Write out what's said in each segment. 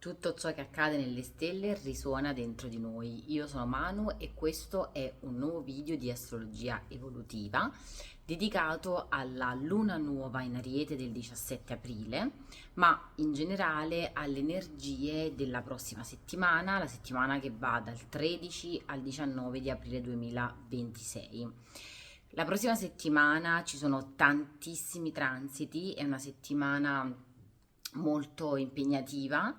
Tutto ciò che accade nelle stelle risuona dentro di noi. Io sono Manu e questo è un nuovo video di astrologia evolutiva dedicato alla luna nuova in Ariete del 17 aprile, ma in generale alle energie della prossima settimana, la settimana che va dal 13 al 19 di aprile 2026. La prossima settimana ci sono tantissimi transiti, è una settimana molto impegnativa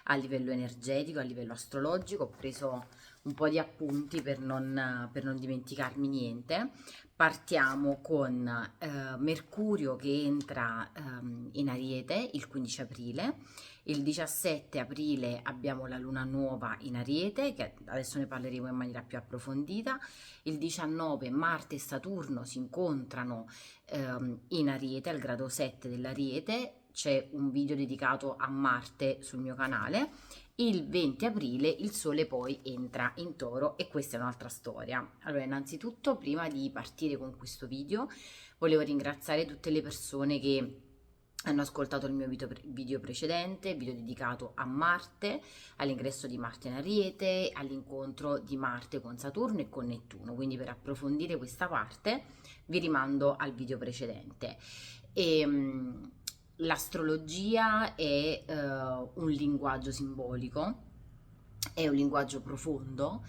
a livello energetico, a livello astrologico. Ho preso un po' di appunti per non dimenticarmi niente. Partiamo con Mercurio che entra in Ariete il 15 aprile. Il 17 aprile abbiamo la luna nuova in Ariete, che adesso ne parleremo in maniera più approfondita. Il 19 Marte e Saturno si incontrano in Ariete, al grado 7 dell'Ariete. C'è un video dedicato a Marte sul mio canale. Il 20 aprile il Sole poi entra in Toro e questa è un'altra storia. Allora, innanzitutto, prima di partire con questo video, volevo ringraziare tutte le persone che hanno ascoltato il mio video precedente, video dedicato a Marte, all'ingresso di Marte in Ariete, all'incontro di Marte con Saturno e con Nettuno. Quindi per approfondire questa parte vi rimando al video precedente. L'astrologia è un linguaggio simbolico, è un linguaggio profondo.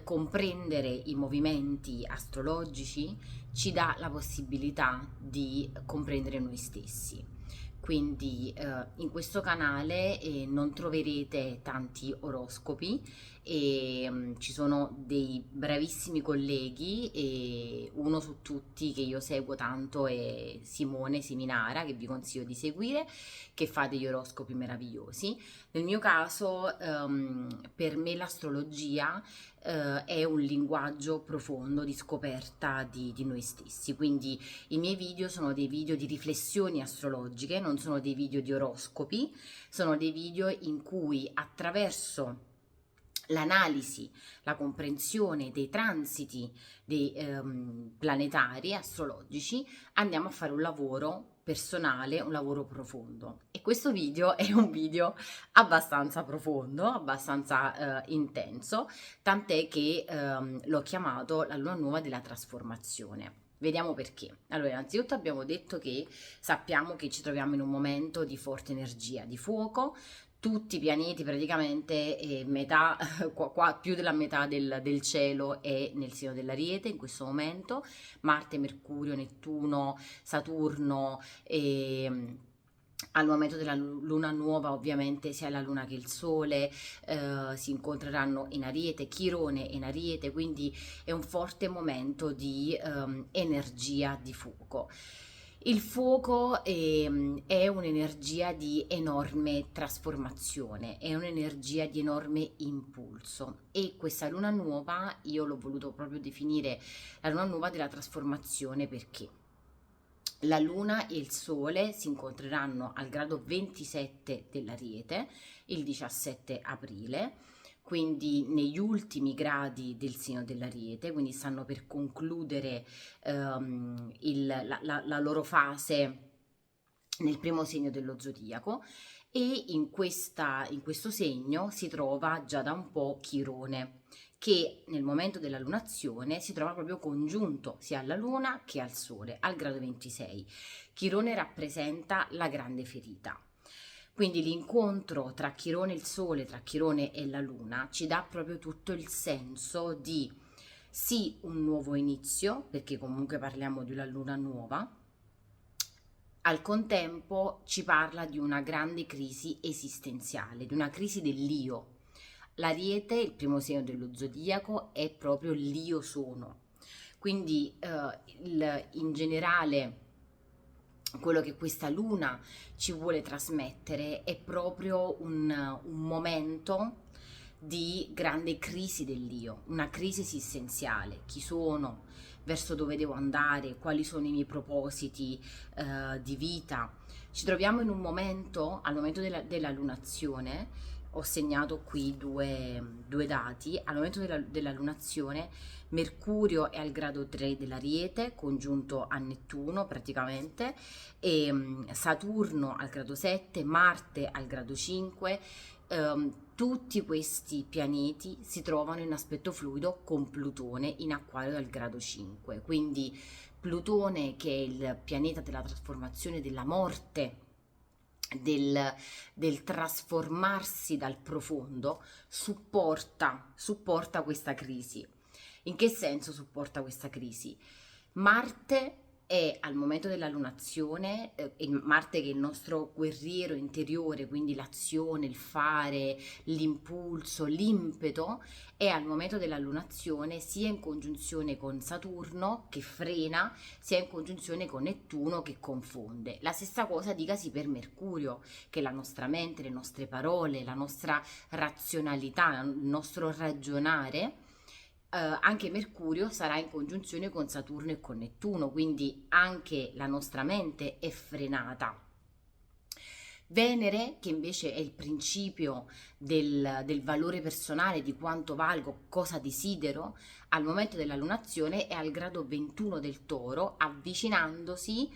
Comprendere i movimenti astrologici ci dà la possibilità di comprendere noi stessi. Quindi in questo canale non troverete tanti oroscopi e ci sono dei bravissimi colleghi e uno su tutti che io seguo tanto è Simone Seminara, che vi consiglio di seguire, che fa degli oroscopi meravigliosi. Nel mio caso per me l'astrologia è un linguaggio profondo di scoperta di noi stessi, quindi i miei video sono dei video di riflessioni astrologiche, non sono dei video di oroscopi, sono dei video in cui attraverso l'analisi, la comprensione dei transiti dei planetari astrologici andiamo a fare un lavoro personale, un lavoro profondo. E questo video è un video abbastanza profondo, abbastanza intenso, tant'è che l'ho chiamato la luna nuova della trasformazione. Vediamo perché. Allora, innanzitutto abbiamo detto che sappiamo che ci troviamo in un momento di forte energia, di fuoco. Tutti i pianeti praticamente, metà, più della metà del cielo è nel segno dell'Ariete in questo momento. Marte, Mercurio, Nettuno, Saturno e al momento della luna nuova ovviamente sia la luna che il sole si incontreranno in Ariete, Chirone in Ariete, quindi è un forte momento di energia di fuoco. Il fuoco è un'energia di enorme trasformazione, è un'energia di enorme impulso e questa luna nuova io l'ho voluto proprio definire la luna nuova della trasformazione perché la Luna e il Sole si incontreranno al grado 27 dell'Ariete il 17 aprile, quindi negli ultimi gradi del segno dell'Ariete, quindi stanno per concludere la loro fase nel primo segno dello zodiaco e in questo segno si trova già da un po' Chirone, che nel momento della lunazione si trova proprio congiunto sia alla Luna che al Sole, al grado 26. Chirone rappresenta la grande ferita. Quindi l'incontro tra Chirone e il Sole, tra Chirone e la Luna, ci dà proprio tutto il senso di sì un nuovo inizio, perché comunque parliamo di una luna nuova, al contempo ci parla di una grande crisi esistenziale, di una crisi dell'io. L'Ariete, il primo segno dello zodiaco, è proprio l'io sono. Quindi in generale quello che questa luna ci vuole trasmettere è proprio un momento di grande crisi dell'io, una crisi esistenziale. Chi sono? Verso dove devo andare? Quali sono i miei propositi di vita? Ci troviamo in un momento, al momento della lunazione, ho segnato qui due dati, al momento della lunazione Mercurio è al grado 3 dell'Ariete, congiunto a Nettuno praticamente, e Saturno al grado 7, Marte al grado 5, tutti questi pianeti si trovano in aspetto fluido con Plutone in Acquario dal grado 5, quindi Plutone, che è il pianeta della trasformazione, della morte, del trasformarsi dal profondo, supporta questa crisi. In che senso supporta questa crisi? Marte è al momento della lunazione, Marte che è il nostro guerriero interiore, quindi l'azione, il fare, l'impulso, l'impeto, è al momento della lunazione sia in congiunzione con Saturno che frena, sia in congiunzione con Nettuno che confonde. La stessa cosa dicasi per Mercurio, che è la nostra mente, le nostre parole, la nostra razionalità, il nostro ragionare. Anche Mercurio sarà in congiunzione con Saturno e con Nettuno, quindi anche la nostra mente è frenata. Venere, che invece è il principio del valore personale, di quanto valgo, cosa desidero, al momento della lunazione è al grado 21 del Toro, avvicinandosi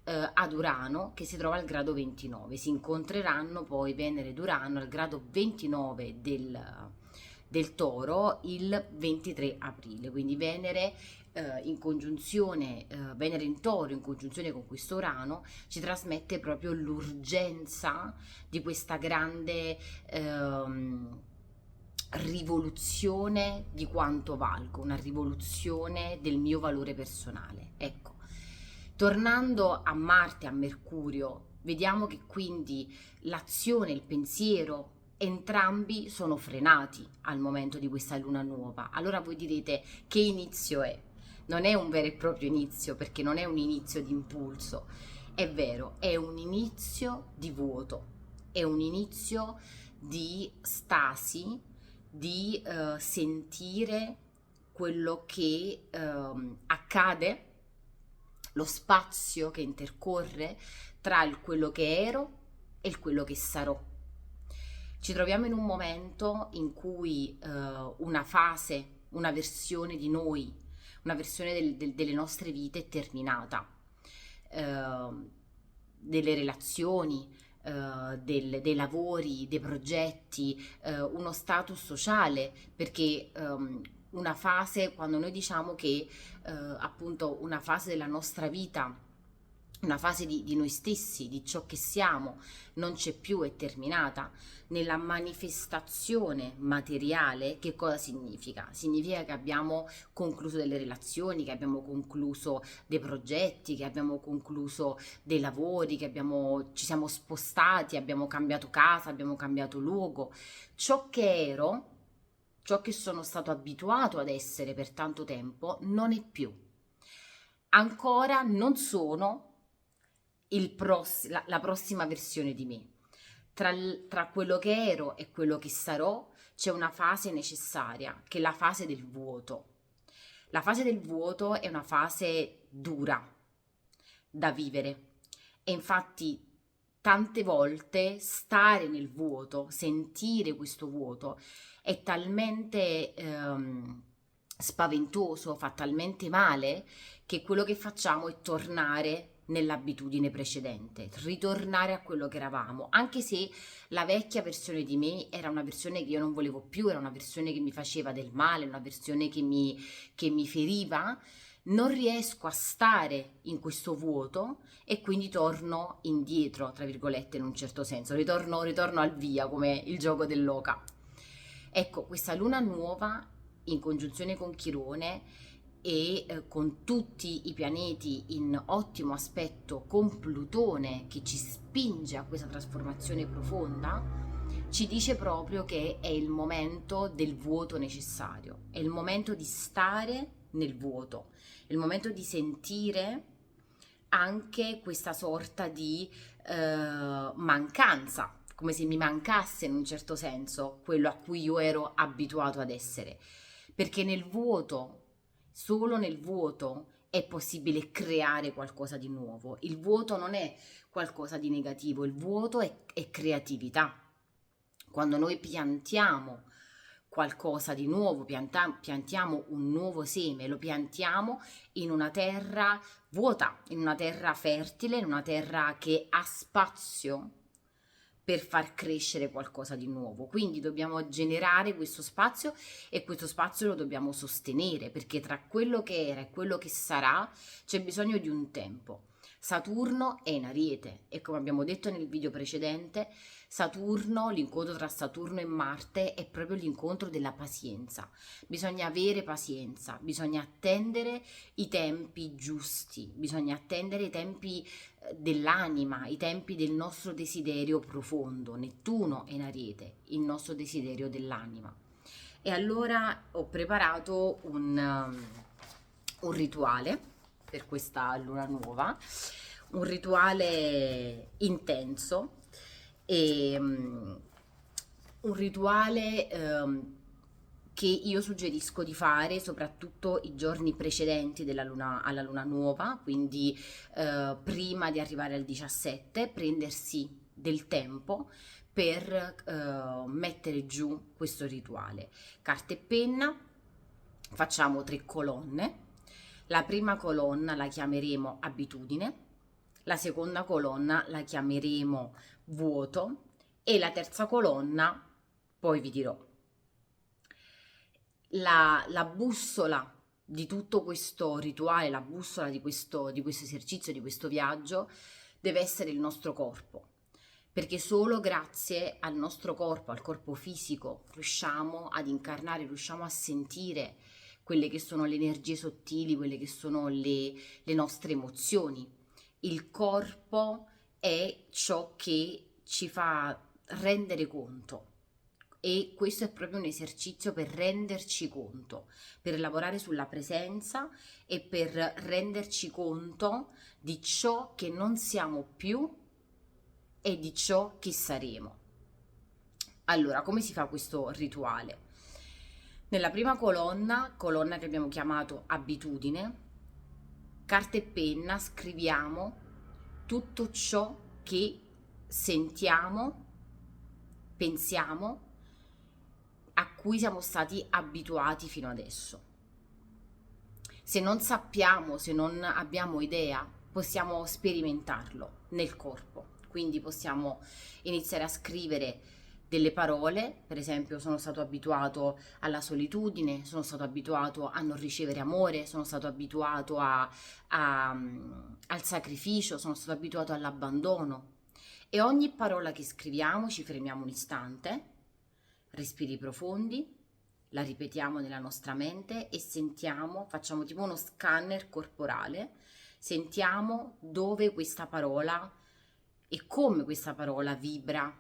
ad Urano, che si trova al grado 29. Si incontreranno poi Venere ed Urano al grado 29 del Toro il 23 aprile, quindi Venere in congiunzione, Venere in Toro in congiunzione con questo Urano ci trasmette proprio l'urgenza di questa grande rivoluzione di quanto valgo, una rivoluzione del mio valore personale. Ecco, tornando a Marte, a Mercurio, vediamo che quindi l'azione, il pensiero, entrambi sono frenati al momento di questa luna nuova. Allora voi direte, che inizio è? Non è un vero e proprio inizio, perché non è un inizio di impulso, è vero, è un inizio di vuoto, è un inizio di stasi, di sentire quello che accade, lo spazio che intercorre tra il quello che ero e il quello che sarò. Ci troviamo in un momento in cui una fase, una versione di noi, una versione delle nostre vite è terminata, delle relazioni, dei lavori, dei progetti, uno status sociale, perché una fase, quando noi diciamo che appunto una fase della nostra vita, una fase di noi stessi, di ciò che siamo, non c'è più, è terminata. Nella manifestazione materiale, che cosa significa? Significa che abbiamo concluso delle relazioni, che abbiamo concluso dei progetti, che abbiamo concluso dei lavori, ci siamo spostati, abbiamo cambiato casa, abbiamo cambiato luogo. Ciò che ero, ciò che sono stato abituato ad essere per tanto tempo, non è più. Ancora non sono la prossima versione di me. Tra quello che ero e quello che sarò c'è una fase necessaria, che è la fase del vuoto. La fase del vuoto è una fase dura da vivere e infatti tante volte stare nel vuoto, sentire questo vuoto è talmente spaventoso, fa talmente male che quello che facciamo è tornare nell'abitudine precedente, ritornare a quello che eravamo, anche se la vecchia versione di me era una versione che io non volevo più, era una versione che mi faceva del male, una versione che mi feriva. Non riesco a stare in questo vuoto e quindi torno indietro, tra virgolette, in un certo senso, ritorno al via, come il gioco dell'oca. Ecco, questa luna nuova in congiunzione con Chirone e con tutti i pianeti in ottimo aspetto con Plutone che ci spinge a questa trasformazione profonda, ci dice proprio che è il momento del vuoto necessario, è il momento di stare nel vuoto, è il momento di sentire anche questa sorta di mancanza, come se mi mancasse in un certo senso quello a cui io ero abituato ad essere, perché nel vuoto, solo nel vuoto è possibile creare qualcosa di nuovo. Il vuoto non è qualcosa di negativo, il vuoto è creatività. Quando noi piantiamo qualcosa di nuovo, piantiamo un nuovo seme, lo piantiamo in una terra vuota, in una terra fertile, in una terra che ha spazio per far crescere qualcosa di nuovo. Quindi dobbiamo generare questo spazio e questo spazio lo dobbiamo sostenere, perché tra quello che era e quello che sarà c'è bisogno di un tempo. Saturno è in Ariete e come abbiamo detto nel video precedente, Saturno, l'incontro tra Saturno e Marte è proprio l'incontro della pazienza. Bisogna avere pazienza, bisogna attendere i tempi giusti, bisogna attendere i tempi dell'anima, i tempi del nostro desiderio profondo. Nettuno è in Ariete, il nostro desiderio dell'anima. E allora ho preparato un rituale per questa luna nuova, un rituale intenso e un rituale che io suggerisco di fare soprattutto i giorni precedenti alla luna nuova, quindi prima di arrivare al 17, prendersi del tempo per mettere giù questo rituale. Carta e penna, facciamo 3 colonne. La prima colonna la chiameremo abitudine, la seconda colonna la chiameremo vuoto e la terza colonna poi vi dirò. La bussola di tutto questo rituale, la bussola di questo esercizio, di questo viaggio, deve essere il nostro corpo, perché solo grazie al nostro corpo, al corpo fisico, riusciamo ad incarnare, riusciamo a sentire quelle che sono le energie sottili, quelle che sono le nostre emozioni. Il corpo è ciò che ci fa rendere conto e questo è proprio un esercizio per renderci conto, per lavorare sulla presenza e per renderci conto di ciò che non siamo più e di ciò che saremo. Allora, come si fa questo rituale? Nella prima colonna che abbiamo chiamato abitudine, carta e penna, scriviamo tutto ciò che sentiamo, pensiamo, a cui siamo stati abituati fino adesso. Se non sappiamo, se non abbiamo idea, possiamo sperimentarlo nel corpo. Quindi possiamo iniziare a scrivere delle parole, per esempio sono stato abituato alla solitudine, sono stato abituato a non ricevere amore, sono stato abituato al sacrificio, sono stato abituato all'abbandono. E ogni parola che scriviamo ci fermiamo un istante, respiri profondi, la ripetiamo nella nostra mente e sentiamo, facciamo tipo uno scanner corporale, sentiamo dove questa parola e come questa parola vibra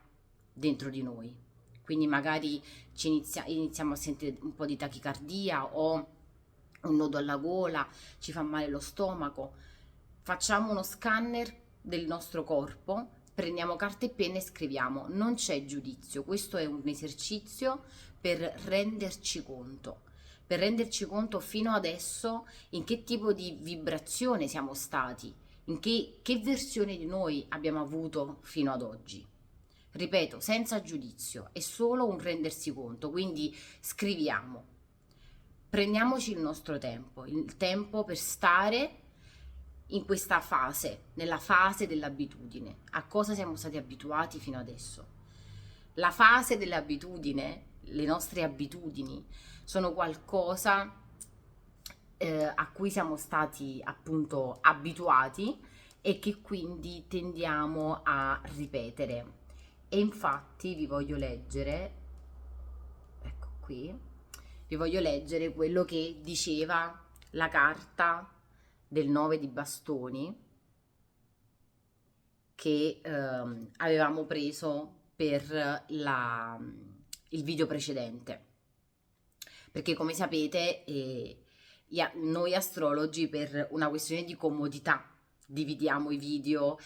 dentro di noi. Quindi magari iniziamo a sentire un po' di tachicardia o un nodo alla gola, ci fa male lo stomaco. Facciamo uno scanner del nostro corpo, prendiamo carta e penna e scriviamo. Non c'è giudizio, questo è un esercizio per renderci conto fino adesso in che tipo di vibrazione siamo stati, in che versione di noi abbiamo avuto fino ad oggi. Ripeto, senza giudizio, è solo un rendersi conto, quindi scriviamo, prendiamoci il nostro tempo, il tempo per stare in questa fase, nella fase dell'abitudine, a cosa siamo stati abituati fino adesso. La fase dell'abitudine, le nostre abitudini, sono qualcosa a cui siamo stati appunto abituati e che quindi tendiamo a ripetere. E infatti vi voglio leggere, ecco qui, vi voglio leggere quello che diceva la carta del 9 di bastoni che avevamo preso per il video precedente, perché come sapete noi astrologi, per una questione di comodità, dividiamo i video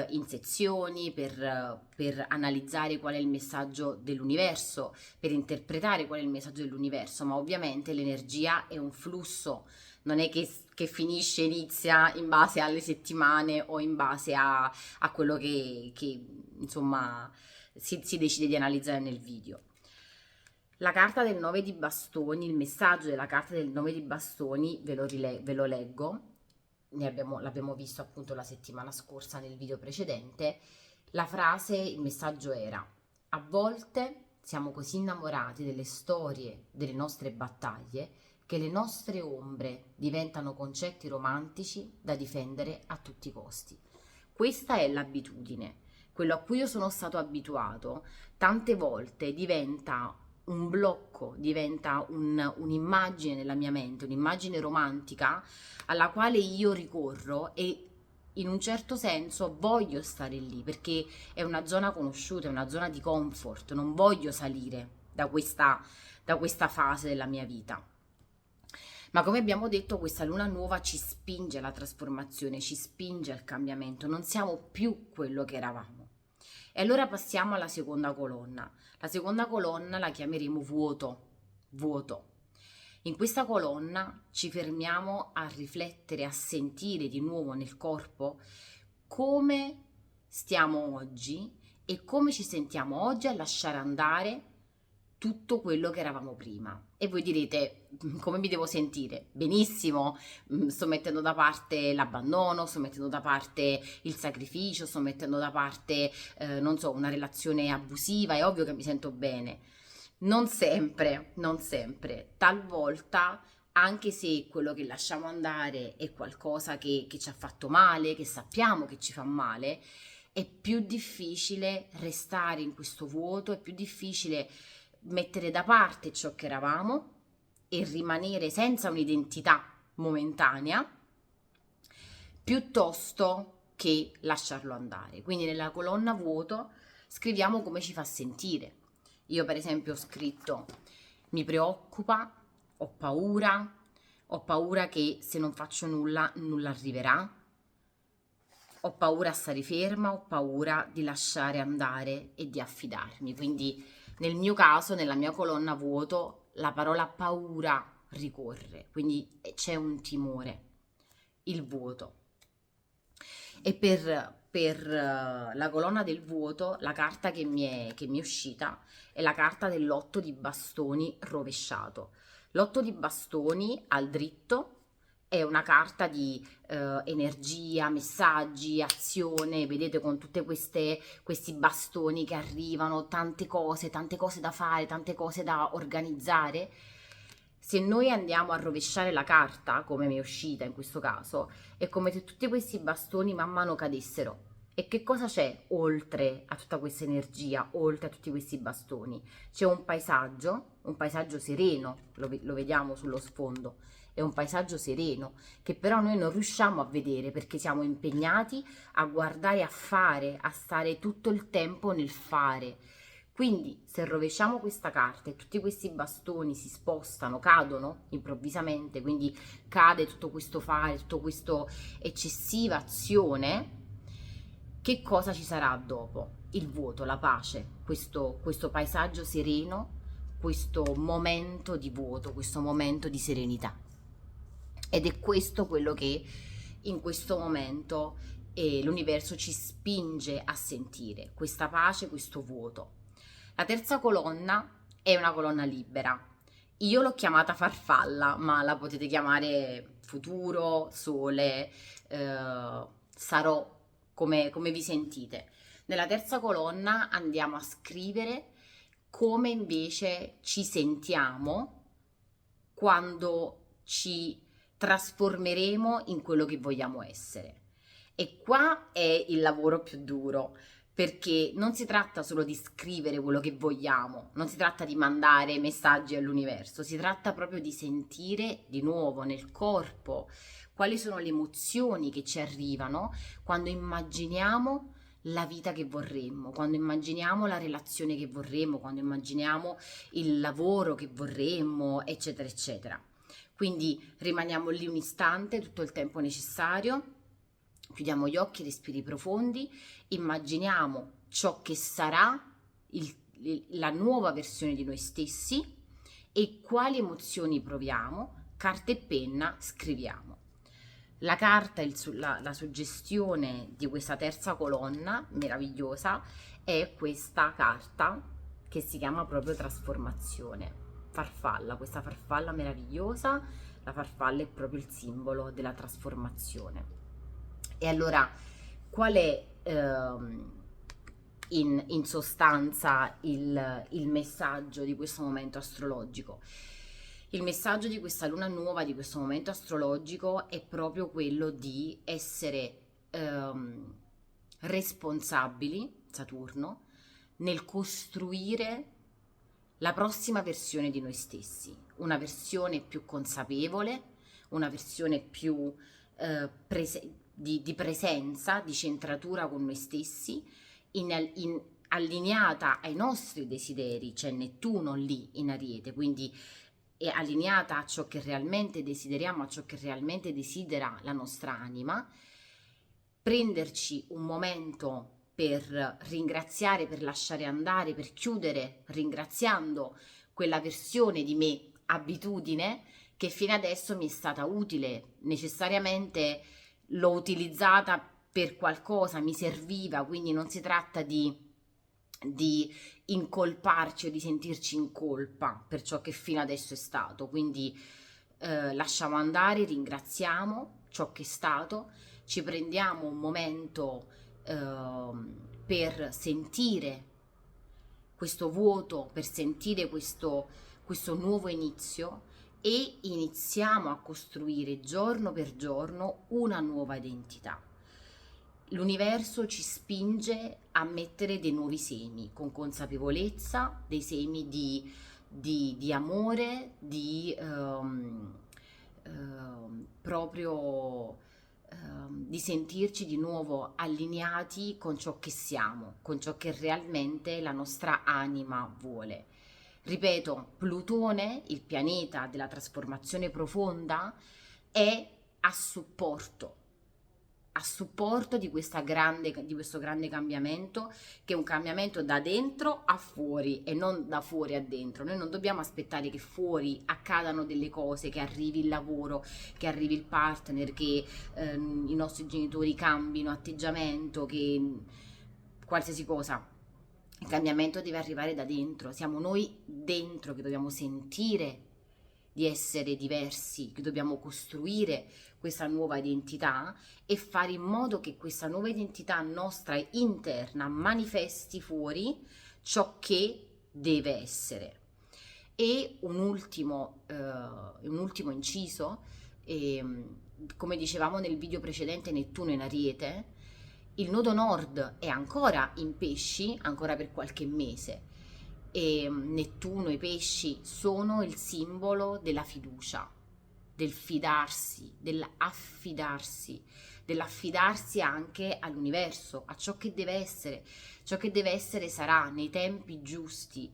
in sezioni per analizzare qual è il messaggio dell'universo, per interpretare qual è il messaggio dell'universo, ma ovviamente l'energia è un flusso, non è che finisce, inizia in base alle settimane o in base a quello che insomma si decide di analizzare nel video. La carta del 9 di bastoni, il messaggio della carta del 9 di bastoni, ve lo leggo, l'abbiamo visto appunto la settimana scorsa nel video precedente. La frase, il messaggio era: a volte siamo così innamorati delle storie, delle nostre battaglie, che le nostre ombre diventano concetti romantici da difendere a tutti i costi. Questa è l'abitudine, quello a cui io sono stato abituato, tante volte diventa un blocco, diventa un'immagine nella mia mente, un'immagine romantica alla quale io ricorro e in un certo senso voglio stare lì perché è una zona conosciuta, è una zona di comfort, non voglio salire da questa fase della mia vita. Ma come abbiamo detto, questa luna nuova ci spinge alla trasformazione, ci spinge al cambiamento, non siamo più quello che eravamo. E allora passiamo alla seconda colonna. La seconda colonna la chiameremo vuoto, vuoto. In questa colonna ci fermiamo a riflettere, a sentire di nuovo nel corpo come stiamo oggi e come ci sentiamo oggi a lasciare andare tutto quello che eravamo prima. E voi direte, come mi devo sentire? Benissimo, sto mettendo da parte l'abbandono, sto mettendo da parte il sacrificio, sto mettendo da parte, non so, una relazione abusiva, è ovvio che mi sento bene. Non sempre, non sempre. Talvolta, anche se quello che lasciamo andare è qualcosa che ci ha fatto male, che sappiamo che ci fa male, è più difficile restare in questo vuoto, è più difficile mettere da parte ciò che eravamo e rimanere senza un'identità momentanea, piuttosto che lasciarlo andare. Quindi nella colonna vuoto scriviamo come ci fa sentire. Io per esempio ho scritto: mi preoccupa, ho paura che se non faccio nulla, nulla arriverà, ho paura a stare ferma, ho paura di lasciare andare e di affidarmi. Quindi nel mio caso, nella mia colonna vuoto, la parola paura ricorre, quindi c'è un timore, il vuoto. E per la colonna del vuoto, la carta che mi è uscita è la carta dell'otto di bastoni rovesciato. L'otto di bastoni al dritto è una carta di energia, messaggi, azione, vedete, con tutte questi bastoni che arrivano, tante cose da fare, tante cose da organizzare. Se noi andiamo a rovesciare la carta, come mi è uscita in questo caso, è come se tutti questi bastoni man mano cadessero. E che cosa c'è oltre a tutta questa energia, oltre a tutti questi bastoni? C'è un paesaggio sereno, lo vediamo sullo sfondo, è un paesaggio sereno che però noi non riusciamo a vedere perché siamo impegnati a guardare, a fare, a stare tutto il tempo nel fare. Quindi se rovesciamo questa carta e tutti questi bastoni si spostano, cadono improvvisamente, quindi cade tutto questo fare, tutto questo eccessiva azione, che cosa ci sarà dopo? Il vuoto, la pace, questo paesaggio sereno, questo momento di vuoto, questo momento di serenità. Ed è questo quello che in questo momento l'universo ci spinge a sentire, questa pace, questo vuoto. La terza colonna è una colonna libera. Io l'ho chiamata farfalla, ma la potete chiamare futuro, sole, sarò, come vi sentite. Nella terza colonna andiamo a scrivere come invece ci sentiamo quando ci trasformeremo in quello che vogliamo essere. E qua è il lavoro più duro, perché non si tratta solo di scrivere quello che vogliamo, non si tratta di mandare messaggi all'universo, si tratta proprio di sentire di nuovo nel corpo quali sono le emozioni che ci arrivano quando immaginiamo la vita che vorremmo, quando immaginiamo la relazione che vorremmo, quando immaginiamo il lavoro che vorremmo, eccetera, eccetera. Quindi rimaniamo lì un istante, tutto il tempo necessario, chiudiamo gli occhi, respiri profondi, immaginiamo ciò che sarà la nuova versione di noi stessi e quali emozioni proviamo, carta e penna, scriviamo. La carta, la suggestione di questa terza colonna meravigliosa è questa carta che si chiama proprio trasformazione. Farfalla, questa farfalla meravigliosa, la farfalla è proprio il simbolo della trasformazione. E allora, qual è in sostanza il messaggio di questo momento astrologico. Il messaggio di questa luna nuova, di questo momento astrologico, è proprio quello di essere responsabili, Saturno, nel costruire la prossima versione di noi stessi, una versione più consapevole, una versione più di presenza, di centratura con noi stessi, allineata ai nostri desideri. C'è Nettuno lì in Ariete, quindi è allineata a ciò che realmente desideriamo, a ciò che realmente desidera la nostra anima. Prenderci un momento per ringraziare, per lasciare andare, per chiudere ringraziando quella versione di me, abitudine, che fino adesso mi è stata utile, necessariamente l'ho utilizzata per qualcosa, mi serviva, quindi non si tratta di incolparci o di sentirci in colpa per ciò che fino adesso è stato, quindi lasciamo andare, ringraziamo ciò che è stato, ci prendiamo un momento per sentire questo vuoto, per sentire questo nuovo inizio, e iniziamo a costruire giorno per giorno una nuova identità. L'universo ci spinge a mettere dei nuovi semi con consapevolezza, dei semi di amore, proprio di sentirci di nuovo allineati con ciò che siamo, con ciò che realmente la nostra anima vuole. Ripeto, Plutone, il pianeta della trasformazione profonda, è a supporto di questo grande cambiamento, che è un cambiamento da dentro a fuori e non da fuori a dentro. Noi non dobbiamo aspettare che fuori accadano delle cose, che arrivi il lavoro, che arrivi il partner, che i nostri genitori cambino atteggiamento, che qualsiasi cosa. Il cambiamento deve arrivare da dentro, siamo noi dentro che dobbiamo sentire di essere diversi, che dobbiamo costruire questa nuova identità e fare in modo che questa nuova identità nostra interna manifesti fuori ciò che deve essere. E un ultimo inciso, come dicevamo nel video precedente, Nettuno in Ariete, il nodo nord è ancora in Pesci, ancora per qualche mese, e Nettuno e i pesci sono il simbolo della fiducia, del fidarsi, dell'affidarsi anche all'universo, a ciò che deve essere. Ciò che deve essere sarà nei tempi giusti.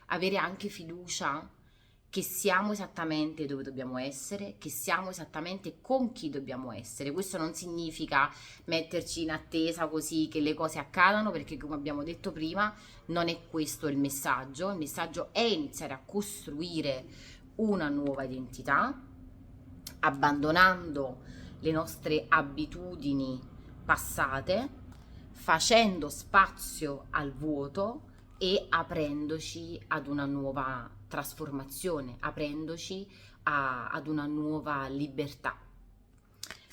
Avere anche fiducia che siamo esattamente dove dobbiamo essere, che siamo esattamente con chi dobbiamo essere. Questo non significa metterci in attesa così che le cose accadano, perché come abbiamo detto prima non è questo il messaggio è iniziare a costruire una nuova identità, abbandonando le nostre abitudini passate, facendo spazio al vuoto e aprendoci ad una nuova trasformazione, aprendoci ad una nuova libertà.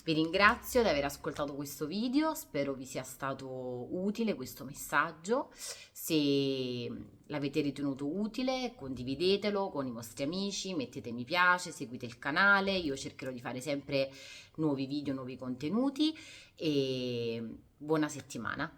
Vi ringrazio di aver ascoltato questo video, spero vi sia stato utile questo messaggio. Se l'avete ritenuto utile, condividetelo con i vostri amici, mettete mi piace, seguite il canale, io cercherò di fare sempre nuovi video, nuovi contenuti, e buona settimana.